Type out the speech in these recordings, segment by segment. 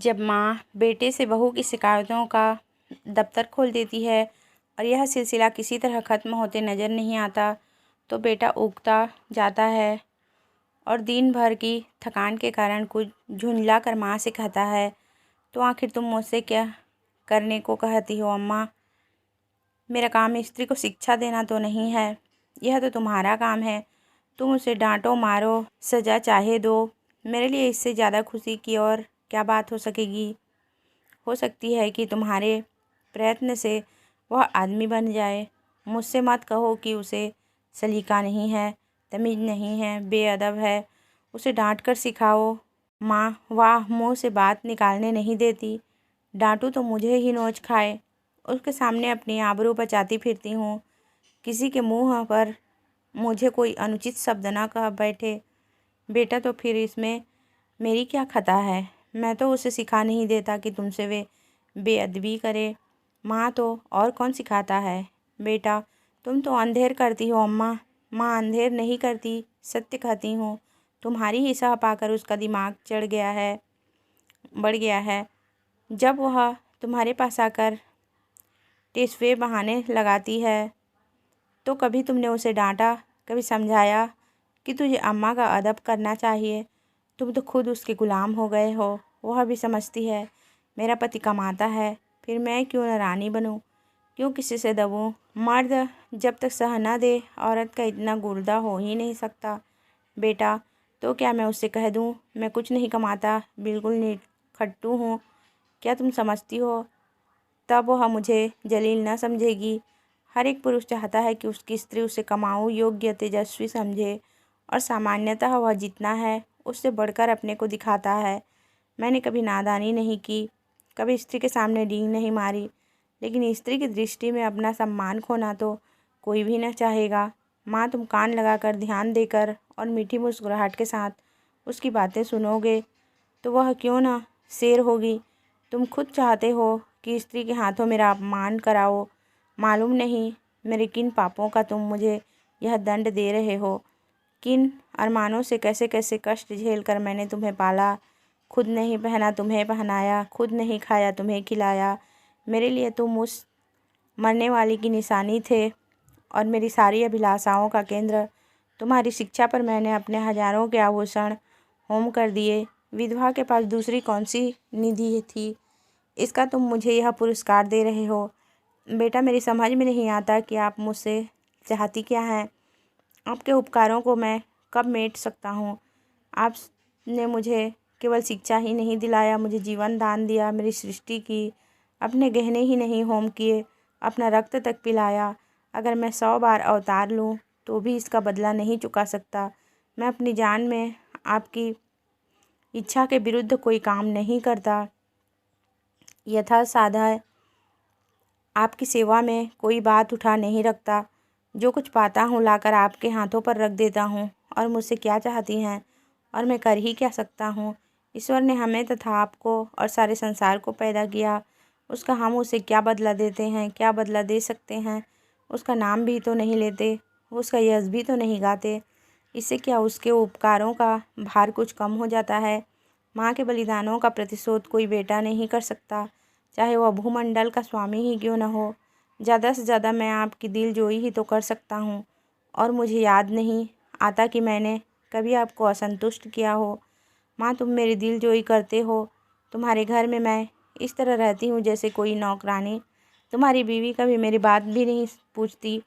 जब माँ बेटे से बहू की शिकायतों का दफ्तर खोल देती है और यह सिलसिला किसी तरह ख़त्म होते नज़र नहीं आता तो बेटा उगता जाता है और दिन भर की थकान के कारण कुछ झुंझला कर माँ से कहता है, तो आखिर तुम मुझसे क्या करने को कहती हो अम्मा? मेरा काम स्त्री को शिक्षा देना तो नहीं है, यह तो तुम्हारा काम है। तुम उसे डांटो मारो सज़ा चाहे दो, मेरे लिए इससे ज़्यादा खुशी की और क्या बात हो सकेगी। हो सकती है कि तुम्हारे प्रयत्न से वह आदमी बन जाए। मुझसे मत कहो कि उसे सलीका नहीं है, तमीज़ नहीं है, बेअदब है। उसे डांट कर सिखाओ। माँ वाह, मुँह से बात निकालने नहीं देती। डांटूँ तो मुझे ही नोच खाए। उसके सामने अपनी आबरू बचाती फिरती हूँ। किसी के मुँह पर मुझे कोई अनुचित शब्द ना कह बैठे। बेटा तो फिर इसमें मेरी क्या खता है? मैं तो उसे सिखा नहीं देता कि तुमसे वे बेअदबी करे। माँ तो और कौन सिखाता है? बेटा तुम तो अंधेर करती हो अम्मा। माँ अंधेर नहीं करती, सत्य कहती हूँ। तुम्हारी ही सह पाकर उसका दिमाग बढ़ गया है। जब वह तुम्हारे पास आकर टेसवे बहाने लगाती है तो कभी तुमने उसे डांटा, कभी समझाया कि तुझे अम्मा का अदब करना चाहिए। तुम तो खुद उसके गुलाम हो गए हो। वह भी समझती है मेरा पति कमाता है, फिर मैं क्यों न रानी बनूं, क्यों किसी से दबूं। मर्द जब तक सह न दे, औरत का इतना गुर्दा हो ही नहीं सकता। बेटा तो क्या मैं उससे कह दूं मैं कुछ नहीं कमाता, बिल्कुल निखट्टू हूँ? क्या तुम समझती हो तब वह मुझे जलील न समझेगी? हर एक पुरुष चाहता है कि उसकी स्त्री उसे कमाऊ योग्य तेजस्वी समझे, और सामान्यतः वह जितना है उससे बढ़कर अपने को दिखाता है। मैंने कभी नादानी नहीं की, कभी स्त्री के सामने डींग नहीं मारी, लेकिन स्त्री की दृष्टि में अपना सम्मान खोना तो कोई भी न चाहेगा। माँ तुम कान लगाकर ध्यान देकर और मीठी मुस्कुराहट के साथ उसकी बातें सुनोगे तो वह क्यों ना शेर होगी। तुम खुद चाहते हो कि स्त्री के हाथों मेरा अपमान कराओ। मालूम नहीं मेरे किन पापों का तुम मुझे यह दंड दे रहे हो। किन अरमानों से कैसे कैसे कष्ट झेल कर मैंने तुम्हें पाला। खुद नहीं पहना तुम्हें पहनाया, खुद नहीं खाया तुम्हें खिलाया। मेरे लिए तुम उस मरने वाली की निशानी थे और मेरी सारी अभिलाषाओं का केंद्र। तुम्हारी शिक्षा पर मैंने अपने हजारों के आभूषण होम कर दिए। विधवा के पास दूसरी कौन सी निधि थी, इसका तुम मुझे यह पुरस्कार दे रहे हो। बेटा मेरी समझ में नहीं आता कि आप मुझसे चाहती क्या हैं। आपके उपकारों को मैं कब मेट सकता हूँ। आपने मुझे केवल शिक्षा ही नहीं दिलाया, मुझे जीवन दान दिया, मेरी सृष्टि की, अपने गहने ही नहीं होम किए, अपना रक्त तक पिलाया। अगर मैं 100 बार अवतार लूँ तो भी इसका बदला नहीं चुका सकता। मैं अपनी जान में आपकी इच्छा के विरुद्ध कोई काम नहीं करता। यथा साधा आपकी सेवा में कोई बात उठा नहीं रखता। जो कुछ पाता हूँ लाकर आपके हाथों पर रख देता हूँ। और मुझसे क्या चाहती हैं, और मैं कर ही क्या सकता हूँ। ईश्वर ने हमें तथा आपको और सारे संसार को पैदा किया, उसका हम उसे क्या बदला देते हैं, क्या बदला दे सकते हैं। उसका नाम भी तो नहीं लेते, उसका यश भी तो नहीं गाते। इससे क्या उसके उपकारों का भार कुछ कम हो जाता है। माँ के बलिदानों का प्रतिशोध कोई बेटा नहीं कर सकता, चाहे वह भूमंडल का स्वामी ही क्यों न हो। ज़्यादा से ज़्यादा मैं आपकी दिलजोई ही तो कर सकता हूँ, और मुझे याद नहीं आता कि मैंने कभी आपको असंतुष्ट किया हो। माँ तुम मेरी दिलजोई करते हो। तुम्हारे घर में मैं इस तरह रहती हूँ जैसे कोई नौकरानी। तुम्हारी बीवी कभी मेरी बात भी नहीं पूछती।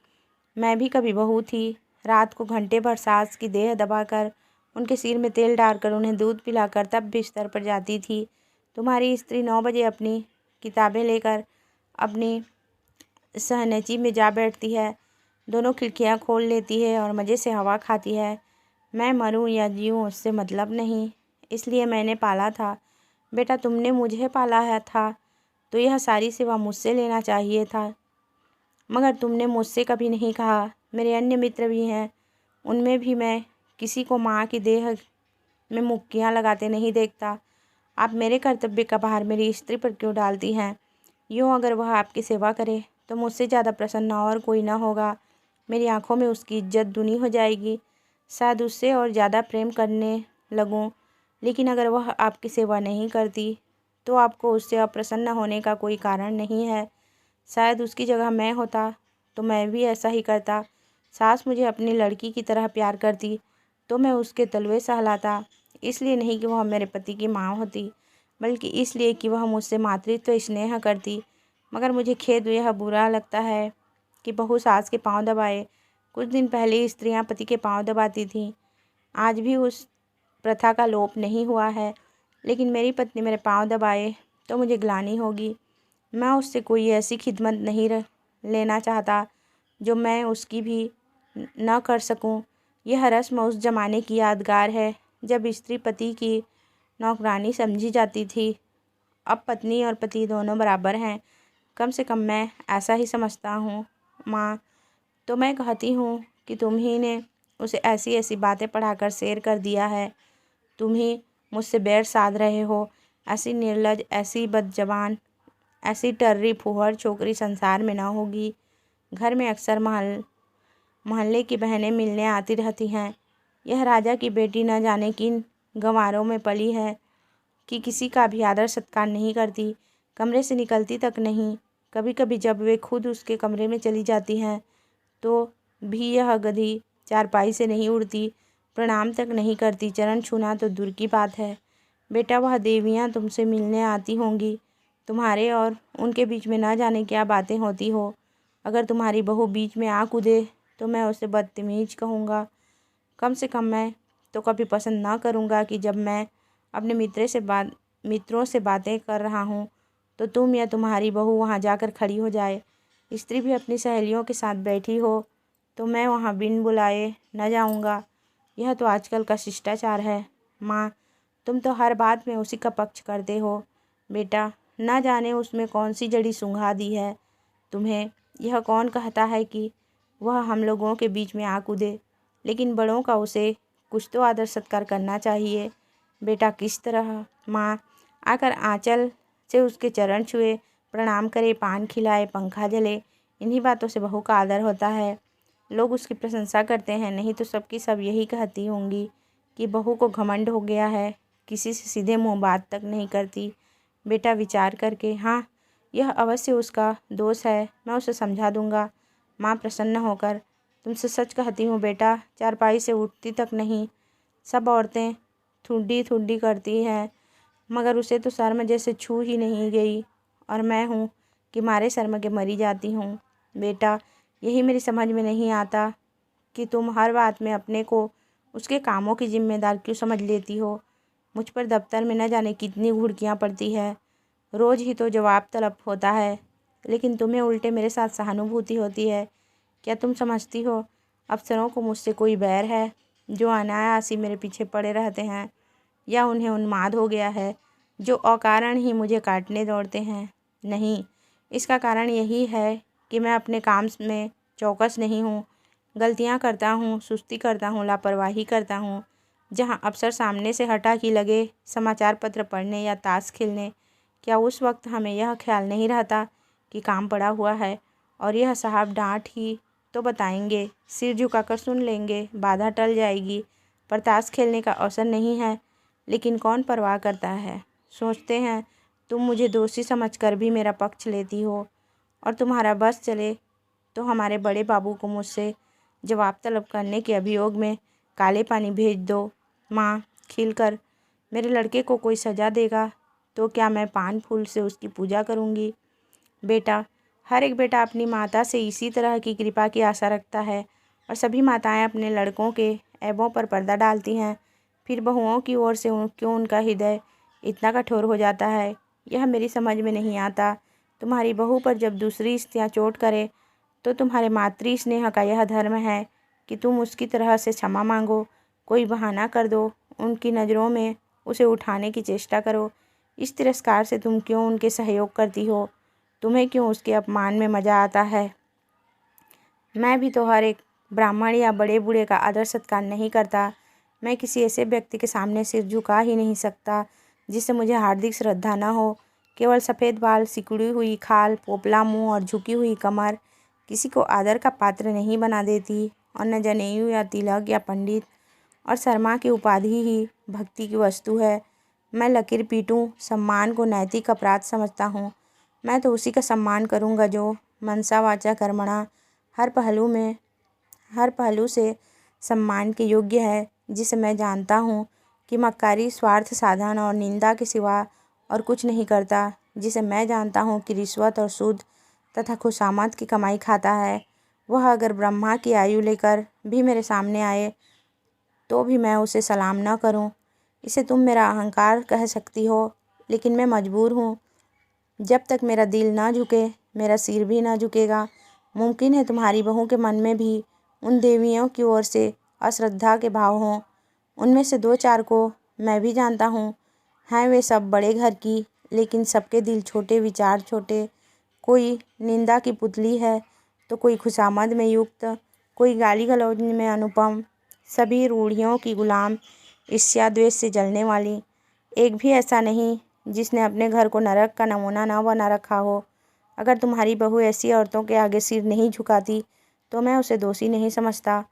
मैं भी कभी बहू थी। रात को घंटे भर सास की देह दबाकर, उनके सिर में तेल डालकर, उन्हें दूध पिलाकर तब बिस्तर पर जाती थी। तुम्हारी स्त्री 9 बजे अपनी किताबें लेकर अपनी सहनची में जा बैठती है, दोनों खिड़कियां खोल लेती है और मज़े से हवा खाती है। मैं मरूं या जीऊं उससे मतलब नहीं, इसलिए मैंने पाला था। बेटा तुमने मुझे पाला है था तो यह सारी सेवा मुझसे लेना चाहिए था, मगर तुमने मुझसे कभी नहीं कहा। मेरे अन्य मित्र भी हैं, उनमें भी मैं किसी को माँ की देह में मुक्कियाँ लगाते नहीं देखता। आप मेरे कर्तव्य का भार मेरी स्त्री पर क्यों डालती हैं? यूँ अगर वह आपकी सेवा करे तो मुझसे ज़्यादा प्रसन्न और कोई ना होगा। मेरी आंखों में उसकी इज्जत दूनी हो जाएगी, शायद उससे और ज़्यादा प्रेम करने लगूं। लेकिन अगर वह आपकी सेवा नहीं करती तो आपको उससे अप्रसन्न होने का कोई कारण नहीं है। शायद उसकी जगह मैं होता तो मैं भी ऐसा ही करता। सास मुझे अपनी लड़की की तरह प्यार करती तो मैं उसके तलवे सहलाता, इसलिए नहीं कि वह मेरे पति की माँ होती, बल्कि इसलिए कि वह मुझसे मातृत्व स्नेह करती। मगर मुझे खेद यह बुरा लगता है कि बहू सास के पांव दबाए। कुछ दिन पहले स्त्रियां पति के पांव दबाती थीं, आज भी उस प्रथा का लोप नहीं हुआ है। लेकिन मेरी पत्नी मेरे पांव दबाए तो मुझे ग्लानि होगी। मैं उससे कोई ऐसी खिदमत नहीं लेना चाहता जो मैं उसकी भी न कर सकूं। यह रस्म उस जमाने की यादगार है जब स्त्री पति की नौकरानी समझी जाती थी। अब पत्नी और पति दोनों बराबर हैं, कम से कम मैं ऐसा ही समझता हूँ। माँ, तो मैं कहती हूँ कि तुम ही ने उसे ऐसी ऐसी बातें पढ़ाकर शेर कर दिया है। तुम ही मुझसे बैर साध रहे हो। ऐसी निर्लज, ऐसी बदजबान, ऐसी टर्री फुहर छोकरी संसार में ना होगी। घर में अक्सर मोहल्ले की बहनें मिलने आती रहती हैं। यह राजा की बेटी न जाने किन गंवारों में पली है कि किसी का भी आदर सत्कार नहीं करती, कमरे से निकलती तक नहीं। कभी कभी जब वे खुद उसके कमरे में चली जाती हैं तो भी यह गधी चारपाई से नहीं उड़ती, प्रणाम तक नहीं करती। चरण छूना तो दूर की बात है। बेटा, वह देवियाँ तुमसे मिलने आती होंगी, तुम्हारे और उनके बीच में न जाने क्या बातें होती हो। अगर तुम्हारी बहू बीच में आ कूदे तो मैं उसे बदतमीज कहूँगा। कम से कम मैं तो कभी पसंद ना करूँगा कि जब मैं अपने मित्रों से बातें कर रहा हूँ तो तुम या तुम्हारी बहू वहाँ जाकर खड़ी हो जाए। स्त्री भी अपनी सहेलियों के साथ बैठी हो तो मैं वहाँ बिन बुलाए न जाऊँगा। यह तो आजकल का शिष्टाचार है। माँ, तुम तो हर बात में उसी का पक्ष करते हो। बेटा, न जाने उसमें कौन सी जड़ी सूंघा दी है तुम्हें। यह कौन कहता है कि वह हम लोगों के बीच में आ कूदे, लेकिन बड़ों का उसे कुछ तो आदर सत्कार करना चाहिए। बेटा, किस तरह? माँ, आकर आंचल से उसके चरण छुए, प्रणाम करे, पान खिलाए, पंखा जले, इन्हीं बातों से बहू का आदर होता है। लोग उसकी प्रशंसा करते हैं, नहीं तो सबकी सब यही कहती होंगी कि बहू को घमंड हो गया है, किसी से सीधे मुंह बात तक नहीं करती। बेटा, विचार करके, हाँ, यह अवश्य उसका दोष है, मैं उसे समझा दूंगा। माँ प्रसन्न होकर, तुमसे सच कहती हूँ बेटा, चारपाई से उठती तक नहीं। सब औरतें ठुड्डी ठुड्डी करती हैं, मगर उसे तो शर्म जैसे छू ही नहीं गई, और मैं हूँ कि मारे शर्म के मरी जाती हूँ। बेटा, यही मेरी समझ में नहीं आता कि तुम हर बात में अपने को उसके कामों की जिम्मेदार क्यों समझ लेती हो। मुझ पर दफ्तर में न जाने कितनी घुड़कियाँ पड़ती है, रोज़ ही तो जवाब तलब होता है, लेकिन तुम्हें उल्टे मेरे साथ सहानुभूति होती है। क्या तुम समझती हो अफसरों को मुझसे कोई बैर है जो अनायास ही मेरे पीछे पड़े रहते हैं, या उन्हें उन्माद हो गया है जो अकारण ही मुझे काटने दौड़ते हैं? नहीं, इसका कारण यही है कि मैं अपने काम में चौकस नहीं हूँ। गलतियाँ करता हूँ, सुस्ती करता हूँ, लापरवाही करता हूँ। जहाँ अफसर सामने से हटा कि लगे समाचार पत्र पढ़ने या ताश खेलने, क्या उस वक्त हमें यह ख्याल नहीं रहता कि काम पड़ा हुआ है और यह साहब डांट ही तो बताएंगे, सिर झुकाकर सुन लेंगे, बाधा टल जाएगी। पर ताश खेलने का अवसर नहीं है, लेकिन कौन परवाह करता है। सोचते हैं तुम मुझे दोषी समझकर भी मेरा पक्ष लेती हो, और तुम्हारा बस चले तो हमारे बड़े बाबू को मुझसे जवाब तलब करने के अभियोग में काले पानी भेज दो। माँ, खिलकर, मेरे लड़के को कोई सज़ा देगा तो क्या मैं पान फूल से उसकी पूजा करूँगी? बेटा, हर एक बेटा अपनी माता से इसी तरह की कृपा की आशा रखता है, और सभी माताएं अपने लड़कों के ऐबों पर पर्दा डालती हैं। फिर बहुओं की ओर से क्यों उनका हृदय इतना कठोर हो जाता है, यह मेरी समझ में नहीं आता। तुम्हारी बहू पर जब दूसरी स्त्रियाँ चोट करे तो तुम्हारे मातृ स्नेह का यह धर्म है कि तुम उसकी तरह से क्षमा मांगो, कोई बहाना कर दो, उनकी नज़रों में उसे उठाने की चेष्टा करो। इस तिरस्कार से तुम क्यों उनके सहयोग करती हो? तुम्हें क्यों उसके अपमान में मज़ा आता है? मैं भी तो हर एक ब्राह्मण या बड़े बूढ़े का आदर सत्कार नहीं करता। मैं किसी ऐसे व्यक्ति के सामने सिर झुका ही नहीं सकता जिससे मुझे हार्दिक श्रद्धा न हो। केवल सफ़ेद बाल, सिकुड़ी हुई खाल, पोपला मुंह और झुकी हुई कमर किसी को आदर का पात्र नहीं बना देती, और न जनेऊ या तिलक या पंडित और शर्मा की उपाधि ही भक्ति की वस्तु है। मैं लकीर पीटूं सम्मान को नैतिक अपराध समझता हूँ। मैं तो उसी का सम्मान करूँगा जो मनसा वाचा कर्मणा हर पहलू से सम्मान के योग्य है, जिसे मैं जानता हूँ कि मक्कारी स्वार्थ साधन और निंदा के सिवा और कुछ नहीं करता, जिसे मैं जानता हूँ कि रिश्वत और सूद तथा खुशामद की कमाई खाता है। वह अगर ब्रह्मा की आयु लेकर भी मेरे सामने आए तो भी मैं उसे सलाम न करूं। इसे तुम मेरा अहंकार कह सकती हो, लेकिन मैं मजबूर हूँ। जब तक मेरा दिल ना झुके मेरा सिर भी ना झुकेगा। मुमकिन है तुम्हारी बहू के मन में भी उन देवियों की ओर से अश्रद्धा के भाव हों। उनमें से 2-4 को मैं भी जानता हूँ। हैं वे सब बड़े घर की, लेकिन सबके दिल छोटे, विचार छोटे। कोई निंदा की पुतली है तो कोई खुशामद में युक्त, कोई गाली गलौज में अनुपम, सभी रूढ़ियों की गुलाम, ईर्ष्या द्वेष से जलने वाली। एक भी ऐसा नहीं जिसने अपने घर को नरक का नमूना न बना रखा हो। अगर तुम्हारी बहू ऐसी औरतों के आगे सिर नहीं झुकाती तो मैं उसे दोषी नहीं समझता।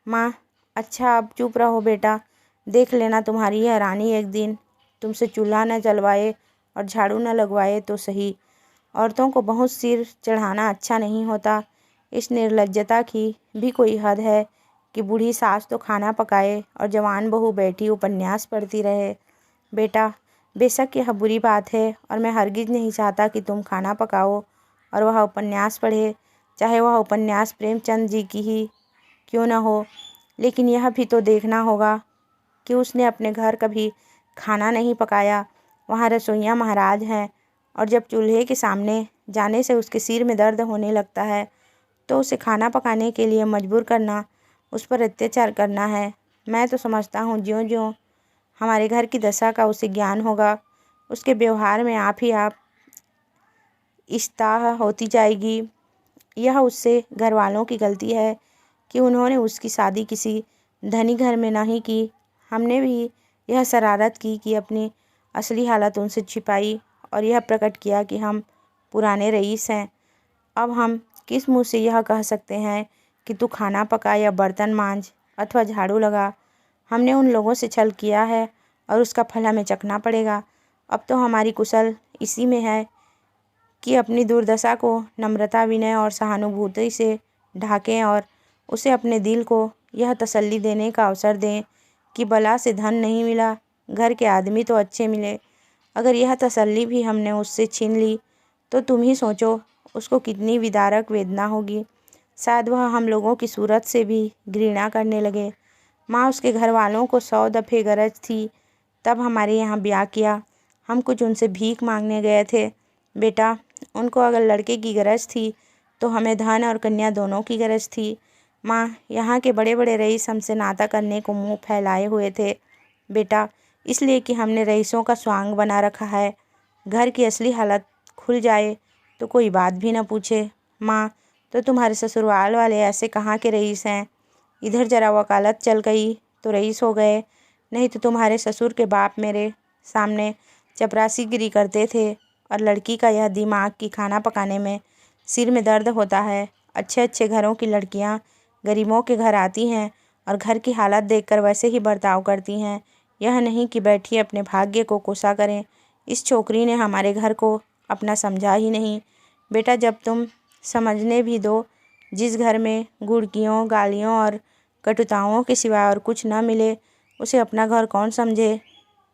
माँ, अच्छा अब चुप रहो बेटा। देख लेना तुम्हारी यह रानी एक दिन तुमसे चूल्हा न जलवाए और झाड़ू न लगवाए तो सही। औरतों को बहुत सिर चढ़ाना अच्छा नहीं होता। इस निर्लज्जता की भी कोई हद है कि बूढ़ी सास तो खाना पकाए और जवान बहू बैठी उपन्यास पढ़ती रहे। बेटा, बेशक यह बुरी बात है और मैं हरगिज़ नहीं चाहता कि तुम खाना पकाओ और वह उपन्यास पढ़े, चाहे वह उपन्यास प्रेमचंद जी की ही क्यों न हो। लेकिन यह भी तो देखना होगा कि उसने अपने घर कभी खाना नहीं पकाया। वहाँ रसोइयाँ महाराज हैं, और जब चूल्हे के सामने जाने से उसके सिर में दर्द होने लगता है तो उसे खाना पकाने के लिए मजबूर करना उस पर अत्याचार करना है। मैं तो समझता हूँ ज्यों-ज्यों हमारे घर की दशा का उसे ज्ञान होगा, उसके व्यवहार में आप ही आप इस्ताह होती जाएगी। यह उससे घर वालों की गलती है कि उन्होंने उसकी शादी किसी धनी घर में नहीं की। हमने भी यह शरारत की कि अपनी असली हालत उनसे छिपाई और यह प्रकट किया कि हम पुराने रईस हैं। अब हम किस मुँह से यह कह सकते हैं कि तू खाना पका या बर्तन मांज अथवा झाड़ू लगा। हमने उन लोगों से छल किया है और उसका फल हमें चखना पड़ेगा। अब तो हमारी कुशल इसी में है कि अपनी दुर्दशा को नम्रता, विनय और सहानुभूति से ढाकें और उसे अपने दिल को यह तसल्ली देने का अवसर दें कि बला से धन नहीं मिला, घर के आदमी तो अच्छे मिले। अगर यह तसल्ली भी हमने उससे छीन ली तो तुम ही सोचो उसको कितनी विदारक वेदना होगी। शायद वह हम लोगों की सूरत से भी घृणा करने लगे। माँ, उसके घर वालों को 100 दफ़े गरज थी तब हमारे यहाँ ब्याह किया। हम कुछ उनसे भीख मांगने गए थे। बेटा, उनको अगर लड़के की गरज थी तो हमें धन और कन्या दोनों की गरज थी। माँ, यहाँ के बड़े बड़े रईस हमसे नाता करने को मुँह फैलाए हुए थे बेटा, इसलिए कि हमने रईसों का स्वांग बना रखा है। घर की असली हालत खुल जाए तो कोई बात भी न पूछे। माँ, तो तुम्हारे ससुराल वाले ऐसे कहाँ के रईस हैं? इधर जरा वकालत चल गई तो रईस हो गए, नहीं तो तुम्हारे ससुर के बाप मेरे सामने चपरासीगिरी करते थे। और लड़की का यह दिमाग कि खाना पकाने में सिर में दर्द होता है। अच्छे अच्छे घरों की लड़कियां गरीबों के घर आती हैं और घर की हालत देखकर वैसे ही बर्ताव करती हैं। यह नहीं कि बैठी अपने भाग्य को कोसा करें। इस छोकरी ने हमारे घर को अपना समझा ही नहीं। बेटा, जब तुम समझने भी दो, जिस घर में गुड़कियों, गालियों और कटुताओं के सिवा और कुछ न मिले, उसे अपना घर कौन समझे?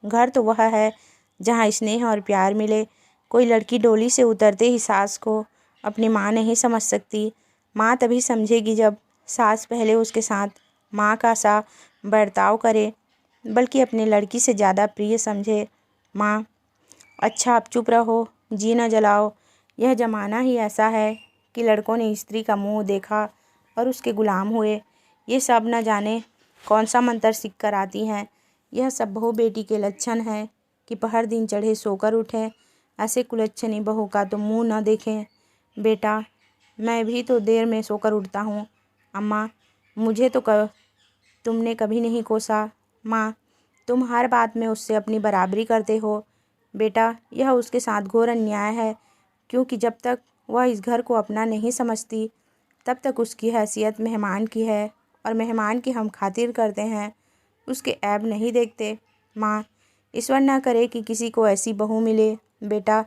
घर तो वह है जहाँ स्नेह और प्यार मिले। कोई लड़की डोली से उतरते ही सास को अपनी माँ नहीं समझ सकती। माँ तभी समझेगी जब सास पहले उसके साथ माँ का सा बर्ताव करे, बल्कि अपनी लड़की से ज़्यादा प्रिय समझे। माँ, अच्छा अब चुप रहो, जी न जलाओ। यह ज़माना ही ऐसा है कि लड़कों ने स्त्री का मुँह देखा और उसके गुलाम हुए। ये सब न जाने कौन सा मंत्र सीख कर आती हैं। यह सब बहू बेटी के लक्षण हैं कि पहर दिन चढ़े सोकर उठें। ऐसे कुलच्छनी बहू का तो मुँह न देखें। बेटा, मैं भी तो देर में सोकर उठता हूँ। अम्मा, मुझे तो तुमने कभी नहीं कोसा। माँ, तुम हर बात में उससे अपनी बराबरी करते हो। बेटा, यह उसके साथ घोर अन्याय है, क्योंकि जब तक वह इस घर को अपना नहीं समझती तब तक उसकी हैसियत मेहमान की है और मेहमान की हम खातिर करते हैं, उसके ऐब नहीं देखते। माँ, ईश्वर ना करे कि किसी को ऐसी बहू मिले बेटा,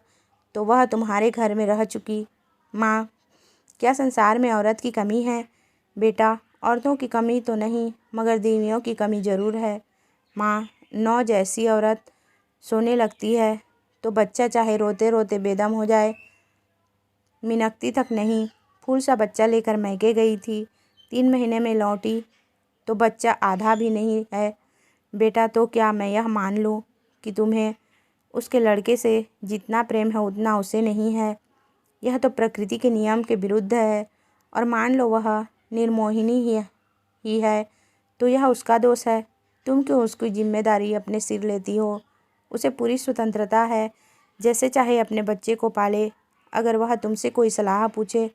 तो वह तुम्हारे घर में रह चुकी। माँ, क्या संसार में औरत की कमी है? बेटा, औरतों की कमी तो नहीं, मगर देवियों की कमी ज़रूर है। माँ, नौ जैसी औरत सोने लगती है तो बच्चा चाहे रोते रोते बेदम हो जाए, मिनकती तक नहीं। फूल सा बच्चा लेकर मैके गई थी, 3 महीने में लौटी तो बच्चा आधा भी नहीं है। बेटा, तो क्या मैं यह मान लूँ कि तुम्हें उसके लड़के से जितना प्रेम है उतना उसे नहीं है? यह तो प्रकृति के नियम के विरुद्ध है। और मान लो वह निर्मोहिनी ही है तो यह उसका दोष है। तुम क्यों उसकी जिम्मेदारी अपने सिर लेती हो? उसे पूरी स्वतंत्रता है, जैसे चाहे अपने बच्चे को पाले। अगर वह तुमसे कोई सलाह पूछे,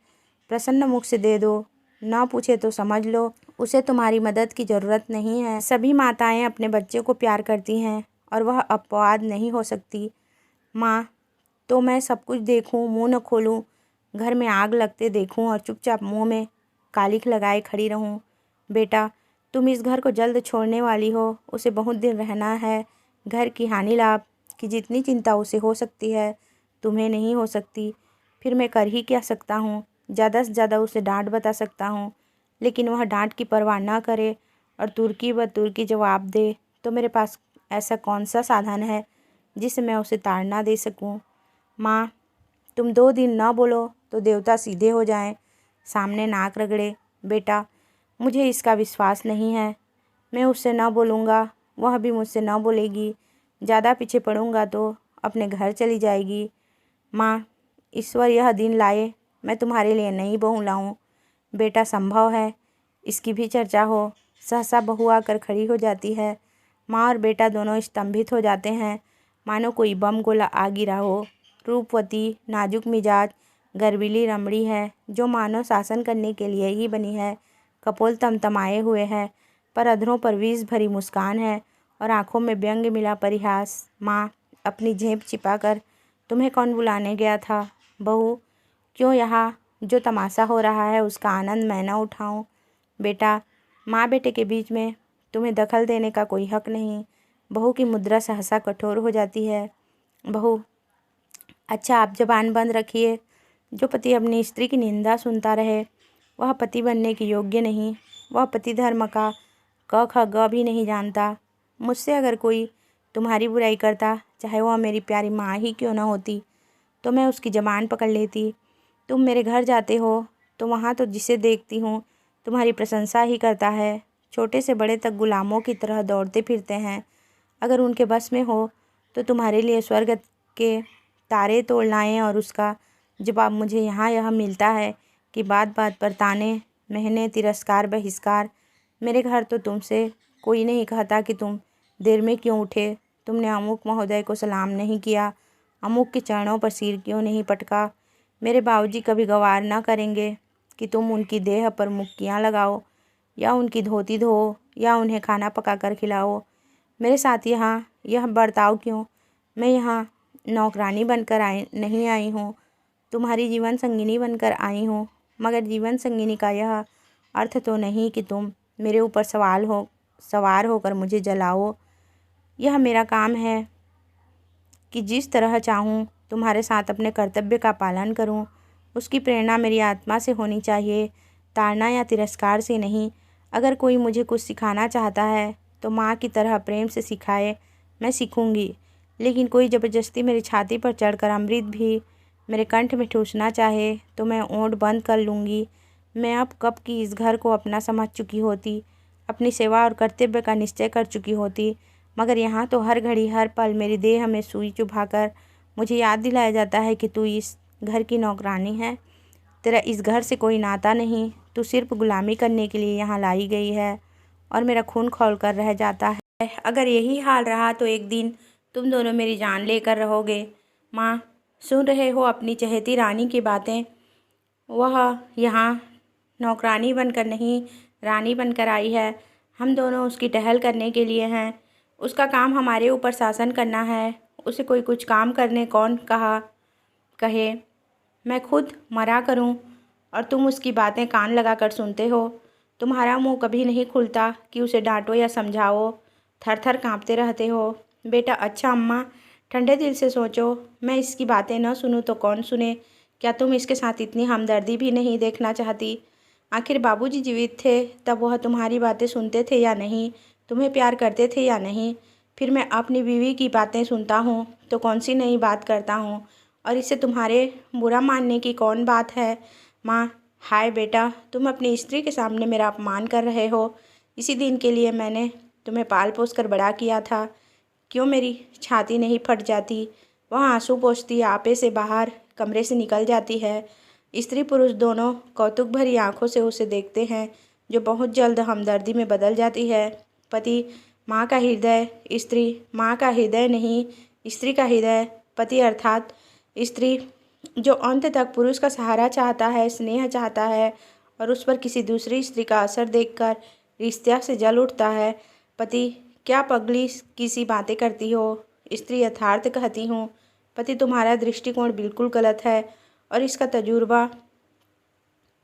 प्रसन्न मुख से दे दो, ना पूछे तो समझ लो उसे तुम्हारी मदद की ज़रूरत नहीं है। सभी माताएं अपने बच्चे को प्यार करती हैं और वह अपवाद नहीं हो सकती। माँ, तो मैं सब कुछ देखूं, मुंह न खोलूं, घर में आग लगते देखूं और चुपचाप मुंह में कालिख लगाए खड़ी रहूं? बेटा, तुम इस घर को जल्द छोड़ने वाली हो, उसे बहुत दिन रहना है। घर की हानि लाभ की जितनी चिंता उसे हो सकती है, तुम्हें नहीं हो सकती। फिर मैं कर ही क्या सकता हूँ? ज़्यादा से ज़्यादा उसे डांट बता सकता हूँ, लेकिन वह डांट की परवाह ना करे और तुर्की व तुर्की जवाब दे तो मेरे पास ऐसा कौन सा साधन है जिससे मैं उसे ताड़ना दे सकूं? माँ, तुम 2 दिन ना बोलो तो देवता सीधे हो जाएं, सामने नाक रगड़े। बेटा, मुझे इसका विश्वास नहीं है। मैं उससे ना बोलूँगा, वह भी मुझसे ना बोलेगी। ज़्यादा पीछे पड़ूँगा तो अपने घर चली जाएगी। माँ, ईश्वर यह दिन लाए मैं तुम्हारे लिए नई बहू लाऊं। बेटा, संभव है इसकी भी चर्चा हो? सहसा बहू आकर खड़ी हो जाती है। माँ और बेटा दोनों स्तंभित हो जाते हैं, मानो कोई बम गोला आ गिरा हो। रूपवती, नाजुक मिजाज, गर्वीली रमणी है जो मानो शासन करने के लिए ही बनी है। कपोल तमतमाए हुए है, पर अधरों पर विष भरी मुस्कान है और आंखों में व्यंग मिला परिहास। माँ, अपनी झेप छिपाकर तुम्हें कौन बुलाने गया था? बहू, क्यों यहाँ जो तमाशा हो रहा है उसका आनंद मैं न उठाऊं? बेटा, माँ बेटे के बीच में तुम्हें दखल देने का कोई हक नहीं। बहू की मुद्रा सहसा कठोर हो जाती है। बहू, अच्छा, आप ज़बान बंद रखिए। जो पति अपनी स्त्री की निंदा सुनता रहे वह पति बनने के योग्य नहीं। वह पति धर्म का क ख ग भी नहीं जानता। मुझसे अगर कोई तुम्हारी बुराई करता, चाहे वह मेरी प्यारी माँ ही क्यों न होती, तो मैं उसकी ज़बान पकड़ लेती। तुम मेरे घर जाते हो तो वहाँ तो जिसे देखती हूँ तुम्हारी प्रशंसा ही करता है। छोटे से बड़े तक गुलामों की तरह दौड़ते फिरते हैं। अगर उनके बस में हो तो तुम्हारे लिए स्वर्ग के तारे तोड़ लाएं और उसका जवाब मुझे यहाँ यह मिलता है कि बात बात पर ताने, महने, तिरस्कार, बहिष्कार। मेरे घर तो तुमसे कोई नहीं कहता कि तुम देर में क्यों उठे, तुमने अमुक महोदय को सलाम नहीं किया, अमुक के चरणों पर सिर क्यों नहीं पटका। मेरे बाबूजी कभी गवार ना करेंगे कि तुम उनकी देह पर मुक्कियाँ लगाओ या उनकी धोती धो या उन्हें खाना पका कर खिलाओ। मेरे साथ यहाँ यह बर्ताव क्यों? मैं यहाँ नौकरानी बनकर नहीं आई हूँ, तुम्हारी जीवन संगिनी बनकर आई हूँ। मगर जीवन संगिनी का यह अर्थ तो नहीं कि तुम मेरे ऊपर सवार होकर मुझे जलाओ। यह मेरा काम है कि जिस तरह चाहूँ तुम्हारे साथ अपने कर्तव्य का पालन करूँ। उसकी प्रेरणा मेरी आत्मा से होनी चाहिए, ताड़ना या तिरस्कार से नहीं। अगर कोई मुझे कुछ सिखाना चाहता है तो माँ की तरह प्रेम से सिखाए, मैं सीखूँगी। लेकिन कोई ज़बरदस्ती मेरी छाती पर चढ़कर अमृत भी मेरे कंठ में ठूसना चाहे तो मैं ओंठ बंद कर लूँगी। मैं अब कब की इस घर को अपना समझ चुकी होती, अपनी सेवा और कर्तव्य का निश्चय कर चुकी होती, मगर यहाँ तो हर घड़ी हर पल मेरी देह में सुई चुभाकर मुझे याद दिलाया जाता है कि तू इस घर की नौकरानी है। तेरा इस घर से कोई नाता नहीं, तू सिर्फ गुलामी करने के लिए यहाँ लाई गई है। और मेरा खून खौल कर रह जाता है। अगर यही हाल रहा तो एक दिन तुम दोनों मेरी जान लेकर रहोगे। माँ, सुन रहे हो अपनी चहेती रानी की बातें? वह यहाँ नौकरानी बनकर नहीं, रानी बनकर आई है। हम दोनों उसकी टहल करने के लिए हैं। उसका काम हमारे ऊपर शासन करना है। उसे कोई कुछ काम करने कौन कहे? मैं खुद मरा करूं और तुम उसकी बातें कान लगाकर सुनते हो। तुम्हारा मुंह कभी नहीं खुलता कि उसे डांटो या समझाओ। थर थर काँपते रहते हो। बेटा अच्छा अम्मा, ठंडे दिल से सोचो, मैं इसकी बातें न सुनूं तो कौन सुने। क्या तुम इसके साथ इतनी हमदर्दी भी नहीं देखना चाहती? आखिर बाबूजी जीवित थे तब वह तुम्हारी बातें सुनते थे या नहीं, तुम्हें प्यार करते थे या नहीं? फिर मैं अपनी बीवी की बातें सुनता हूँ तो कौन सी नई बात करता हूँ, और इससे तुम्हारे बुरा मानने की कौन बात है? माँ, हाय बेटा, तुम अपनी स्त्री के सामने मेरा अपमान कर रहे हो। इसी दिन के लिए मैंने तुम्हें पाल पोस कर बड़ा किया था। क्यों मेरी छाती नहीं फट जाती? वह आंसू पोंछती आपे से बाहर कमरे से निकल जाती है। स्त्री पुरुष दोनों कौतुक भरी आंखों से उसे देखते हैं, जो बहुत जल्द हमदर्दी में बदल जाती है। पति माँ का हृदय, स्त्री माँ का हृदय नहीं, स्त्री का हृदय। पति अर्थात स्त्री, जो अंत तक पुरुष का सहारा चाहता है, स्नेह चाहता है, और उस पर किसी दूसरी स्त्री का असर देखकर रिश्ते से जल उठता है। पति, क्या पगली किसी बातें करती हो? स्त्री, यथार्थ कहती हूँ। पति, तुम्हारा दृष्टिकोण बिल्कुल गलत है, और इसका तजुर्बा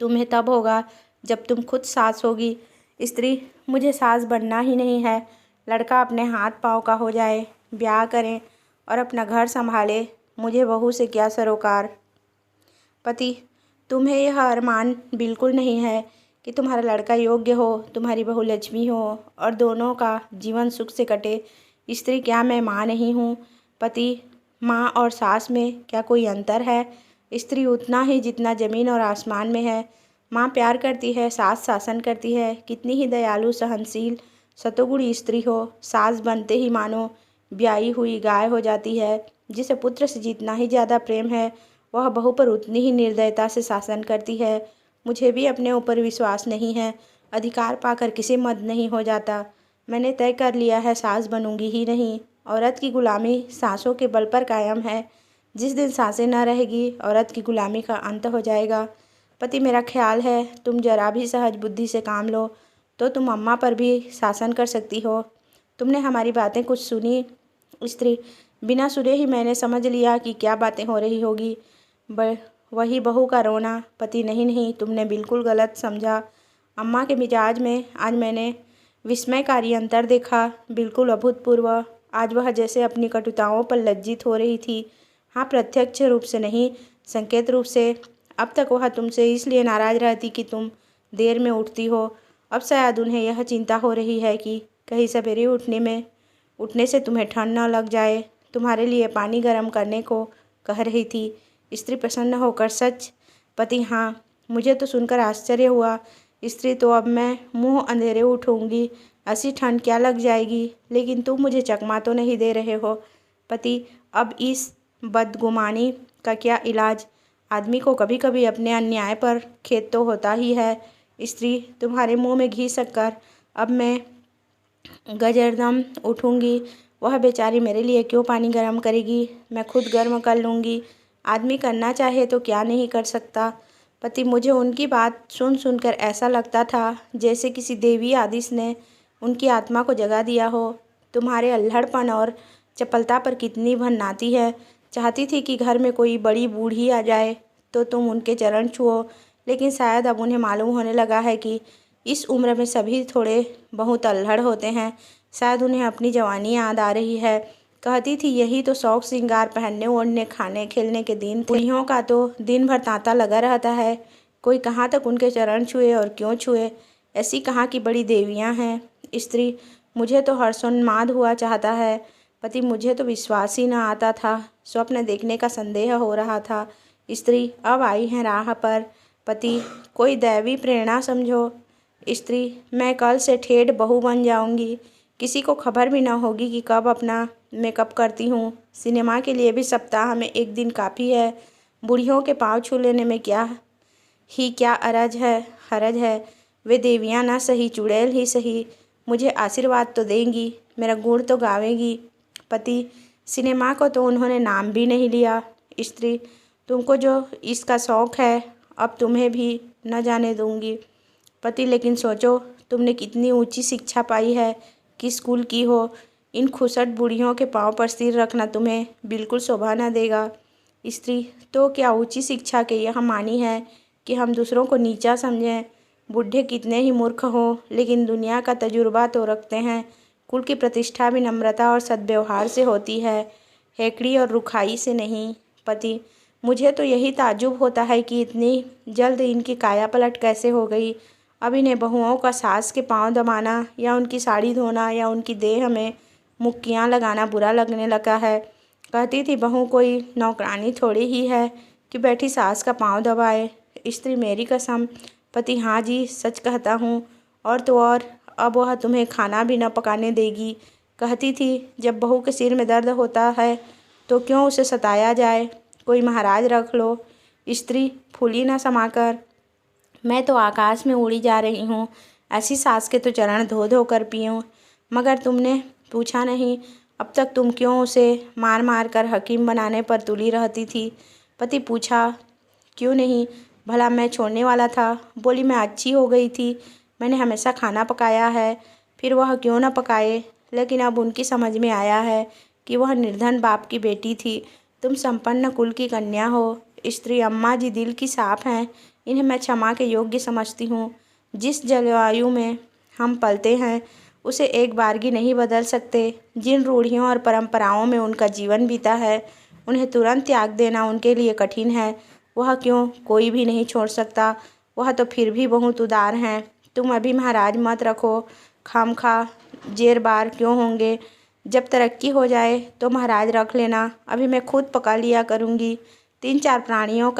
तुम्हें तब होगा जब तुम खुद सास होगी। स्त्री, मुझे सास बनना ही नहीं है। लड़का अपने हाथ पाँव का हो जाए, ब्याह करें और अपना घर संभाले, मुझे बहू से क्या सरोकार। पति, तुम्हें यह अरमान बिल्कुल नहीं है कि तुम्हारा लड़का योग्य हो, तुम्हारी बहू लक्ष्मी हो और दोनों का जीवन सुख से कटे। स्त्री, क्या मैं माँ नहीं हूँ? पति, माँ और सास में क्या कोई अंतर है? स्त्री, उतना ही जितना ज़मीन और आसमान में है। माँ प्यार करती है, सास शासन करती है। कितनी ही दयालु, सहनशील, सतोगुणी स्त्री हो, सास बनते ही मानो ब्याही हुई गाय हो जाती है। जिसे पुत्र से जितना ही ज़्यादा प्रेम है, वह बहू पर उतनी ही निर्दयता से शासन करती है। मुझे भी अपने ऊपर विश्वास नहीं है। अधिकार पाकर किसी मद नहीं हो जाता। मैंने तय कर लिया है, सास बनूंगी ही नहीं। औरत की गुलामी सांसों के बल पर कायम है। जिस दिन सांसें न रहेगी, औरत की गुलामी का अंत हो जाएगा। पति, मेरा ख्याल है तुम जरा भी सहज बुद्धि से काम लो तो तुम अम्मा पर भी शासन कर सकती हो। तुमने हमारी बातें कुछ सुनी? स्त्री, बिना सुने ही मैंने समझ लिया कि क्या बातें हो रही होगी। वही बहू का रोना। पति, नहीं नहीं, तुमने बिल्कुल गलत समझा। अम्मा के मिजाज में आज मैंने विस्मयकारी अंतर देखा, बिल्कुल अभूतपूर्व। आज वह जैसे अपनी कटुताओं पर लज्जित हो रही थी। हाँ, प्रत्यक्ष रूप से नहीं, संकेत रूप से। अब तक वह तुमसे इसलिए नाराज़ रहती कि तुम देर में उठती हो। अब शायद उन्हें यह चिंता हो रही है कि कहीं सवेरे उठने से तुम्हें ठंड न लग जाए। तुम्हारे लिए पानी गर्म करने को कह रही थी। स्त्री, प्रसन्न होकर, सच? पति, हाँ, मुझे तो सुनकर आश्चर्य हुआ। स्त्री, तो अब मैं मुँह अंधेरे उठूँगी, ऐसी ठंड क्या लग जाएगी। लेकिन तुम मुझे चकमा तो नहीं दे रहे हो? पति, अब इस बदगुमानी का क्या इलाज? आदमी को कभी कभी अपने अन्याय पर खेद तो होता ही है। स्त्री, तुम्हारे मुंह में घी शक्कर। अब मैं गजरदम उठूँगी। वह बेचारी मेरे लिए क्यों पानी गर्म करेगी, मैं खुद गर्म कर लूँगी। आदमी करना चाहे तो क्या नहीं कर सकता। पति, मुझे उनकी बात सुन सुनकर ऐसा लगता था जैसे किसी देवी आदिश ने उनकी आत्मा को जगा दिया हो। तुम्हारे अल्हड़पन और चपलता पर कितनी भन्नाती है। चाहती थी कि घर में कोई बड़ी बूढ़ी आ जाए तो तुम उनके चरण छुओ, लेकिन शायद अब उन्हें मालूम होने लगा है कि इस उम्र में सभी थोड़े बहुत अल्हड़ होते हैं। शायद उन्हें अपनी जवानी याद आ रही है। कहती थी यही तो शौक श्रृंगार, पहनने ओढ़ने, खाने खेलने के दिन थे। बूढ़ियों का तो दिन भर तांता लगा रहता है। कोई कहाँ तक उनके चरण छुए और क्यों छुए, ऐसी कहाँ की बड़ी देवियाँ हैं। स्त्री, मुझे तो हर्षोन्माद हुआ चाहता है। पति, मुझे तो विश्वास ही न आता था, स्वप्न देखने का संदेह हो रहा था। स्त्री, अब आई हैं राह पर। पति, कोई दैवी प्रेरणा समझो। स्त्री, मैं कल से ठेठ बहू बन जाऊंगी। किसी को खबर भी ना होगी कि कब अपना मेकअप करती हूँ। सिनेमा के लिए भी सप्ताह में एक दिन काफ़ी है। बूढ़ियों के पाँव छू लेने में क्या हरज है। वे देवियाँ ना सही, चुड़ैल ही सही, मुझे आशीर्वाद तो देंगी, मेरा गुण तो गावेंगी। पति, सिनेमा को तो उन्होंने नाम भी नहीं लिया। स्त्री, तुमको जो इसका शौक़ है, अब तुम्हें भी न जाने दूंगी। पति, लेकिन सोचो, तुमने कितनी ऊंची शिक्षा पाई है, किस स्कूल की हो। इन खुसट बूढ़ियों के पाँव पर सिर रखना तुम्हें बिल्कुल शोभा न देगा। स्त्री, तो क्या ऊंची शिक्षा के यह मानी है कि हम दूसरों को नीचा समझें। बूढ़े कितने ही मूर्ख हों, लेकिन दुनिया का तजुर्बा तो रखते हैं। कुल की प्रतिष्ठा भी नम्रता और सद्व्यवहार से होती है, हेकड़ी और रुखाई से नहीं। पति: मुझे तो यही ताज्जुब होता है कि इतनी जल्द इनकी काया पलट कैसे हो गई। अब इन्हें बहुओं का सास के पांव दबाना या उनकी साड़ी धोना या उनकी देह में मुक्कियाँ लगाना बुरा लगने लगा है। कहती थी बहू कोई नौकरानी थोड़ी ही है कि बैठी सास का पांव दबाए। स्त्री: मेरी कसम। पति: हाँ जी, सच कहता हूँ। और तो और अब वह तुम्हें खाना भी न पकाने देगी। कहती थी जब बहू के सिर में दर्द होता है तो क्यों उसे सताया जाए, कोई महाराज रख लो। स्त्री: फूली न समाकर, मैं तो आकाश में उड़ी जा रही हूँ। ऐसी सास के तो चरण धो धो कर पीऊँ। मगर तुमने पूछा नहीं, अब तक तुम क्यों उसे मार मार कर हकीम बनाने पर तुली रहती थी। पति: पूछा क्यों नहीं, भला मैं छोड़ने वाला था। बोली मैं अच्छी हो गई थी, मैंने हमेशा खाना पकाया है, फिर वह क्यों न पकाए। लेकिन अब उनकी समझ में आया है कि वह निर्धन बाप की बेटी थी, तुम संपन्न कुल की कन्या हो। स्त्री: अम्मा जी दिल की साफ हैं, इन्हें मैं क्षमा के योग्य समझती हूँ। जिस जलवायु में हम पलते हैं उसे एक बारगी नहीं बदल सकते। जिन रूढ़ियों और परंपराओं में उनका जीवन बीता है उन्हें तुरंत त्याग देना उनके लिए कठिन है। वह क्यों, कोई भी नहीं छोड़ सकता। वह तो फिर भी बहुत उदार हैं। तुम अभी महाराज मत रखो, खामखा जेर बार क्यों होंगे। जब तरक्की हो जाए तो महाराज रख लेना, अभी मैं खुद पका लिया करूँगी। 3-4 प्राणियों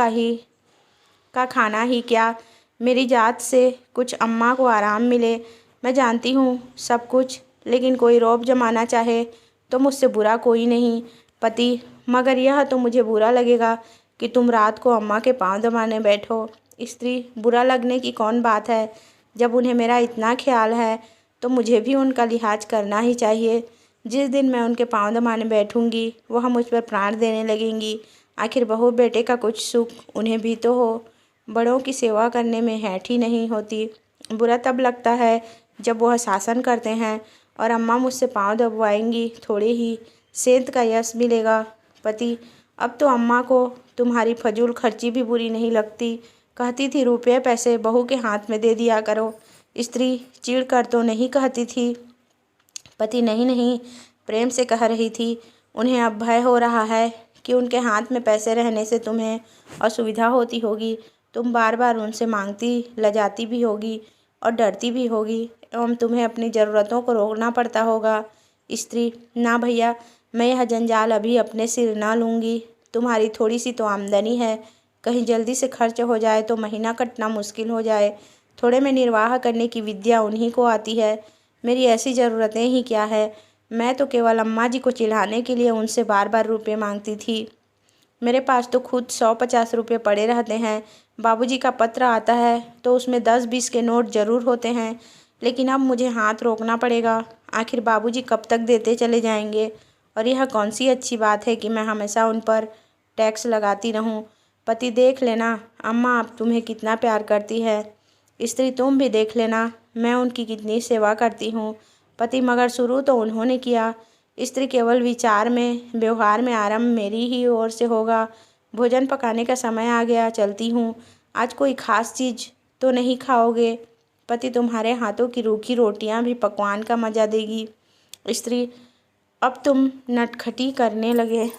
का खाना ही क्या, मेरी जात से कुछ अम्मा को आराम मिले। मैं जानती हूँ सब कुछ, लेकिन कोई रौब जमाना चाहे तो मुझसे बुरा कोई नहीं। पति: मगर यह तो मुझे बुरा लगेगा कि तुम रात को अम्मा के पाँव दबाने बैठो। स्त्री: बुरा लगने की कौन बात है, जब उन्हें मेरा इतना ख्याल है तो मुझे भी उनका लिहाज करना ही चाहिए। जिस दिन मैं उनके पाँव दबाने बैठूंगी वह मुझ पर प्राण देने लगेंगी। आखिर बहू बेटे का कुछ सुख उन्हें भी तो हो। बड़ों की सेवा करने में हैठ ही नहीं होती। बुरा तब लगता है जब वह शासन करते हैं और अम्मा मुझसे पाँव दबवाएंगी, थोड़े ही सेंध का यश मिलेगा। पति: अब तो अम्मा को तुम्हारी फजूल खर्ची भी बुरी नहीं लगती। कहती थी रुपये पैसे बहू के हाथ में दे दिया करो। स्त्री चिढ़ कर तो नहीं कहती थी। पति: नहीं नहीं, प्रेम से कह रही थी। उन्हें अब भय हो रहा है कि उनके हाथ में पैसे रहने से तुम्हें असुविधा होती होगी। तुम बार बार उनसे मांगती लजाती भी होगी और डरती भी होगी, एवं तुम्हें अपनी ज़रूरतों को रोकना पड़ता होगा। स्त्री: ना भैया, मैं यह जंजाल अभी अपने सिर ना लूँगी। तुम्हारी थोड़ी सी तो आमदनी है, कहीं जल्दी से खर्च हो जाए तो महीना कटना मुश्किल हो जाए। थोड़े में निर्वाह करने की विद्या उन्हीं को आती है। मेरी ऐसी ज़रूरतें ही क्या है, मैं तो केवल अम्मा जी को चिढ़ाने के लिए उनसे बार बार रुपये मांगती थी। मेरे पास तो खुद 100-50 रुपये पड़े रहते हैं। बाबूजी का पत्र आता है तो उसमें 10-20 के नोट ज़रूर होते हैं, लेकिन अब मुझे हाथ रोकना पड़ेगा। आखिर बाबूजी कब तक देते चले जाएंगे, और यह कौन सी अच्छी बात है कि मैं हमेशा उन पर टैक्स लगाती रहूं। पति: देख लेना अम्मा अब तुम्हें कितना प्यार करती है। स्त्री: तुम भी देख लेना मैं उनकी कितनी सेवा करती हूँ। पति: मगर शुरू तो उन्होंने किया। स्त्री: केवल विचार में, व्यवहार में आरंभ मेरी ही ओर से होगा। भोजन पकाने का समय आ गया, चलती हूँ। आज कोई खास चीज़ तो नहीं खाओगे। पति: तुम्हारे हाथों की रूखी रोटियां भी पकवान का मज़ा देगी। स्त्री: अब तुम नटखटी करने लगे।